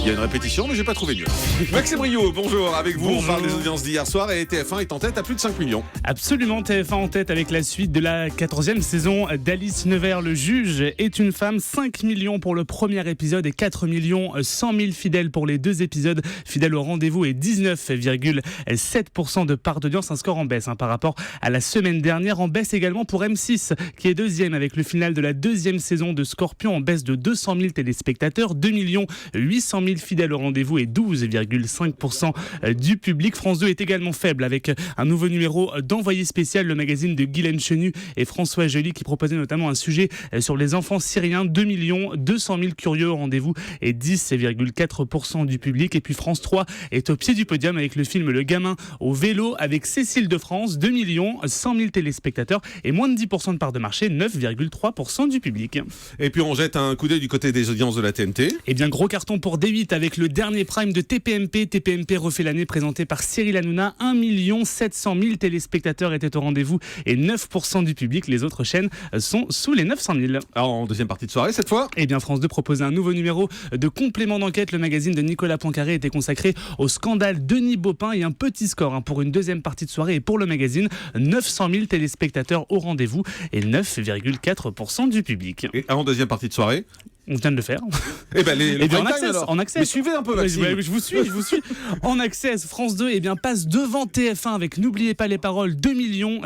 y a une répétition, mais j'ai pas trouvé mieux. Maxime Rio, bonjour. Avec vous, Bonjour. on parle des audiences d'hier soir et TF1 est en tête à plus de 5 millions. Absolument, TF1 en tête avec la suite de la 14e saison d'Alice Nevers. Le juge est une femme, 5 millions pour le premier épisode et 4 millions 100 000 fidèles pour les deux épisodes. Fidèles au rendez-vous et 19,7% de part d'audience, un score en baisse par rapport à la semaine dernière. En baisse également pour M6 qui est deuxième avec le final de la deuxième saison de Scorpion en baisse de 200 000 téléspectateurs, 2 800 000 fidèles au rendez-vous et 12,5% du public. France 2 est également faible avec un nouveau numéro d'Envoyé spécial, le magazine de Guylaine Chenu et François Joly qui proposait notamment un sujet sur les enfants syriens. 2 200 000 curieux au rendez-vous et 10,4% du public. Et puis France 3 est au pied du podium avec le film Le Gamin au vélo avec Cécile de France, 2 100 000 téléspectateurs et moins de 10% de part de marché, 9,3% du public. Et puis on jette un coup d'œil du côté des audiences de la TNT. Eh bien, gros carton pour D8 avec le dernier prime de TPMP. TPMP refait l'année présenté par Cyril Hanouna. 1 700 000 téléspectateurs étaient au rendez-vous et 9% du public. Les autres chaînes sont sous les 900 000. Alors en deuxième partie de soirée cette fois. Eh bien, France 2 proposait un nouveau numéro de complément d'enquête. Le magazine de Nicolas Poincaré était consacré au scandale Denis Baupin et un petit score pour une deuxième partie de soirée et pour le magazine. 900 000 téléspectateurs au rendez-vous et 9,4% du public. Et en deuxième partie de soirée. On vient de le faire. Eh ben les Eh bien, prime time, alors. en accès. Mais suivez un peu Maxime. Je vous suis. En accès, France 2 passe devant TF1 avec N'oubliez pas les paroles, 2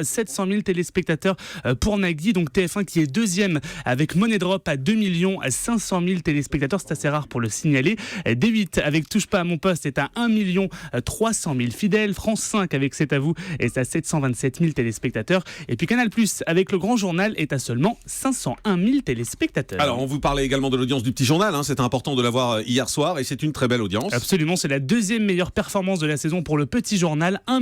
700 000 téléspectateurs pour Nagui. Donc TF1 qui est deuxième avec Money Drop à 2 500 000 téléspectateurs. C'est assez rare pour le signaler. D8 avec Touche pas à mon poste est à 1 300 000 fidèles. France 5 avec C'est à vous est à 727 000 téléspectateurs. Et puis Canal+ avec Le Grand Journal est à seulement 501 000 téléspectateurs. Alors on vous parlait également de l'audience du Petit Journal, c'était important de l'avoir hier soir et c'est une très belle audience. Absolument, c'est la deuxième meilleure performance de la saison pour le Petit Journal. 1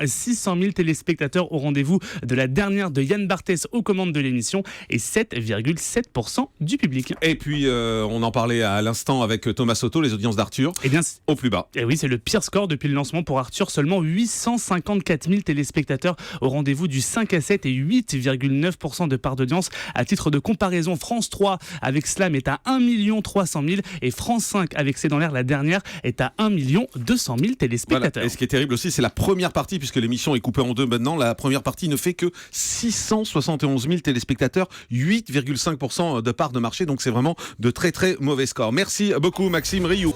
600 000 téléspectateurs au rendez-vous de la dernière de Yann Barthès aux commandes de l'émission et 7,7% du public. Et puis on en parlait à l'instant avec Thomas Soto, les audiences d'Arthur au plus bas. Et oui, c'est le pire score depuis le lancement pour Arthur, seulement 854 000 téléspectateurs au rendez-vous du 5 à 7 et 8,9% de part d'audience. À titre de comparaison, France 3 avec Slam est à 1 300 000 et France 5 avec C'est dans l'air la dernière est à 1 200 000 téléspectateurs. Voilà. Et ce qui est terrible aussi, c'est la première partie, puisque l'émission est coupée en deux maintenant. La première partie ne fait que 671 000 téléspectateurs, 8,5% de part de marché. Donc c'est vraiment de très très mauvais scores. Merci beaucoup Maxime Rioux.